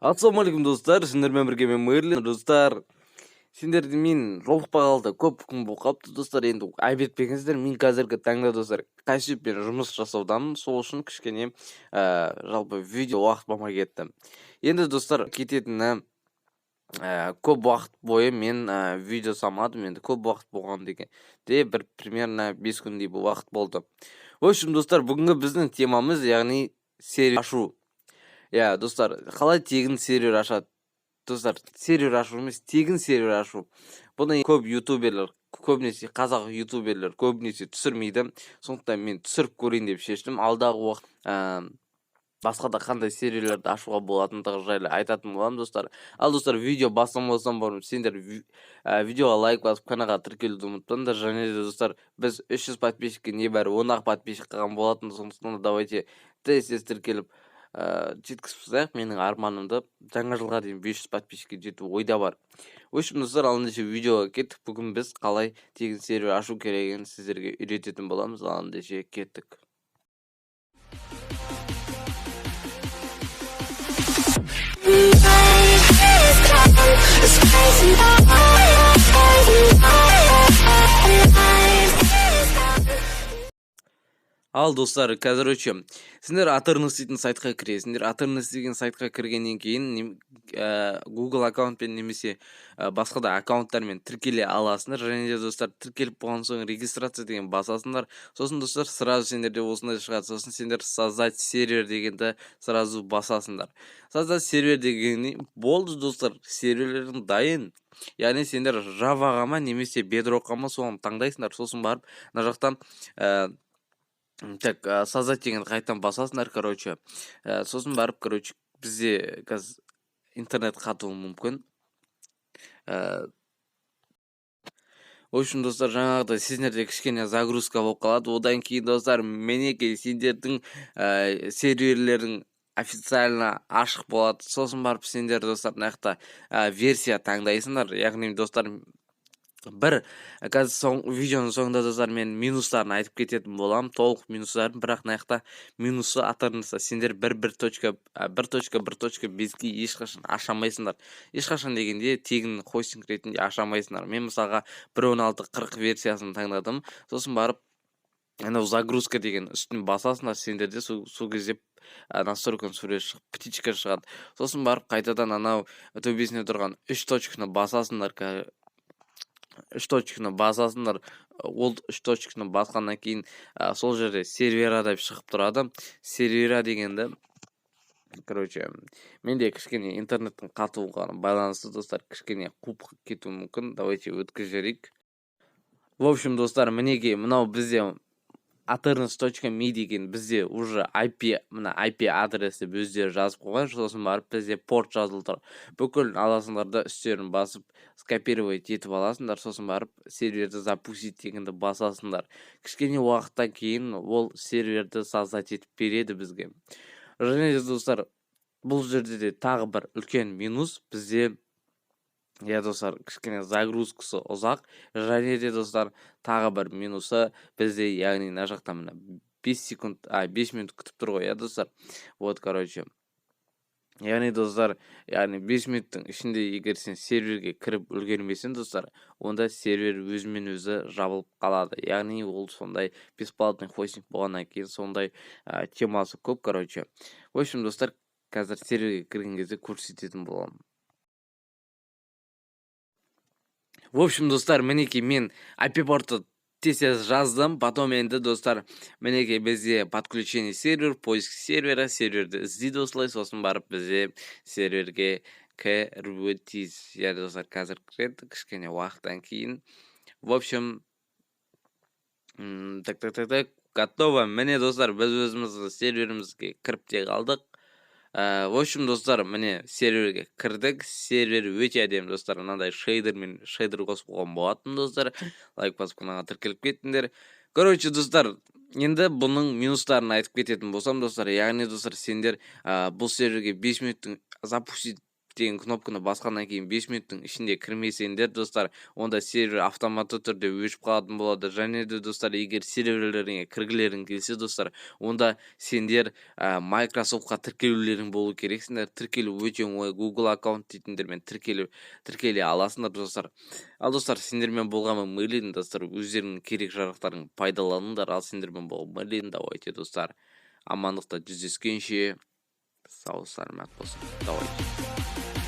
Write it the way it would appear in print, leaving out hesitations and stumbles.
Ассалаумағалейкум достар, сендермен бірге мен Мерлин. Достар, сендерді мен жолықпай қалды, көп күн болып қалыпты достар. Енді айып етпеңіздер, мен қазіргі таңда достар кәсіппен жұмыс жасаудамын. Сол үшін кішкене жалпы видео уақыт болмай кетті. Енді достар кететіні көп уақыт бойы мен видео салмадым. Енді көп уақыт болған дегенде бір примерно 5 күндей бұл уақыт болды. В общем, достар, бүгінгі біздің темамыз, яғни сервер ашу. Достар, қалай тегін сервер ашады? Достар, сервер ашу емес, тегін сервер ашу. Бұны көп ютуберлер, көбінесе қазақ ютуберлер көбінесе түсірмейді. Сондықтан мен түсіріп көрейін деп шештім. Алдағы уақыт басқа да қандай серверлерді ашуға болатындығы жайлы айтатын боламын достар. Ал достар, видео бастамастан бұрын сендер видеоға лайк басып, каналға тіркелуді ұмытпаңдар. Және де достар, біз 300 подписчикке небәрі 10-ақ подписчик қалған болатын. Сондықтан давайте тез тіркеліп жеткізіп, менің арманымды жаңа жылға дейін 500 подписчикке жету ойда бар. В общем, достар, ал ендеше видеоға кеттік. Бүгін біз қалай тегін сервер ашу керегін сіздерге үйрететін боламыз. Ал ендеше кеттік. Ал достар, қазір сендер Атырныс дейтін сайтқа кіресіңдер. Атырныс деген сайтқа кіргеннен кейін Google аккаунтпен немесе басқа да аккаунттармен тіркеле аласыңдар. Және де достар, тіркеліп болған соң регистрация деген басасыңдар. Сосын достар, сразу сендерде осындай шығады. Сосын сендер создать сервер дегенді сразу басасыңдар. Создать сервер дегені болды достар, серверлердің дайын. Яғни сендер Java-ға ма немесе Bedrock-қа ма соны таңдайсыңдар. Сосын барып, мына жақтан создать деген қайтадан басасыңдар, сосын барып, бізде қазір интернет қатуы мүмкін. В общем, достар, жаңағыда сіздерде кішкене загрузка болып қалады. Одан кейін достар, менеке сендердің серверлердің официально ашық болады. Сосын барып сендер достар мынаяқта версия таңдайсыңдар. Яғни достар, қазір видеоның соңында достар мен минустарын айтып кететін болам, толық минустарын, бірақ мынаяқта минусы Атырнысты сендер 1.1.1.5-ке ешқашан ашамайсыңдар. Ешқашан дегенде тегін хостинг ретінде ашамайсыңдар. Мен мысалға 1.16.40 версиясын таңдадым. Сосын барып анау загрузка деген үстін басасыңдар, сендерде сол кезде настройканың сурет шығып, птичка шығады. Сосын барып қайтадан анау төбесіне тұрған 3 точканы басасыңдар. 3 точканы басасыңдар. Ол 3 точканы басқаннан кейін сол жерде сервера деп шығып тұрады. Сервера дегенді менде кішкене интернеттің қатуға байланысты достар, кішкене қуып кетуі мүмкін. Давайте өткізерейік. В общем, достар, мінеге мынау бізде Aternus.me деген бізде уже IP адресі өздері жазып қойған. Сосын барып бізде порт жазылды. Бүкіл аласыңдарда үстерін басып скопировать етіп аласыңдар. Сосын барып серверді запустить дегенді басасыңдар. Кішкене уақыттан кейін ол серверді создать етіп береді бізге. Және де достар, бұл жерде де тағы бір үлкен минус бізде. Достар, кішкене загрузкасы ұзақ. Және де достар, тағы бір минусы бізде, яғни мына жақта мына 5 минут күтіп тұр ғой, достар. Вот, яғни достар, 5 минуттың ішінде егер сен серверге кіріп үлгермесең достар, онда сервер өзімен өзі жабылып қалады. Яғни ол сондай бесплатный хостинг болғаннан кейін сондай темасы көп, В общем, достар, қазір серверге кірген кезде көрсететін боламын. В общем, достар, мінеке мен IP-портты тез жаздым. Потом енді достар, мінеке бізде подключение сервер, поиск сервера, серверді іздейді осылай. Сосын барып бізде серверге кіруі тиіс. Достар, қазір кіреді кішкене уақыттан кейін. В общем, готово. Міне достар, біз өзімізді серверімізге кіріп те қалдық. В общем, достар, міне серверге кірдік. Сервер өте әдемі достар. Мынандай шейдер қосып қойған болатын достар. Лайк басып каналға тіркеліп кеттіңдер. Достар, енді бұның минустарын айтып кететін болсам достар, яғни достар, сендер бұл серверге 5 минуттың запустить деген кнопканы басқаннан кейін 5 минуттың ішінде кірмесеңдер достар, онда сервер автоматты түрде өшіп қалатын болады. Және де достар, егер серверлеріңе кіргілерің келсе достар, онда сендер Microsoftқа тіркелулерің болу керексіңдер. Тіркелу өте оңай, Google аккаунт дейтіндермен тіркеле аласыңдар достар. Ал достар, сендермен болғанын ойлаймын достар, өздеріңнің керек жарақтарын пайдаланыңдар. Ал сендермен болғанын ойлаймын. Давайте достар, амандықта жүздескенше сау саламат болсын. Давайте.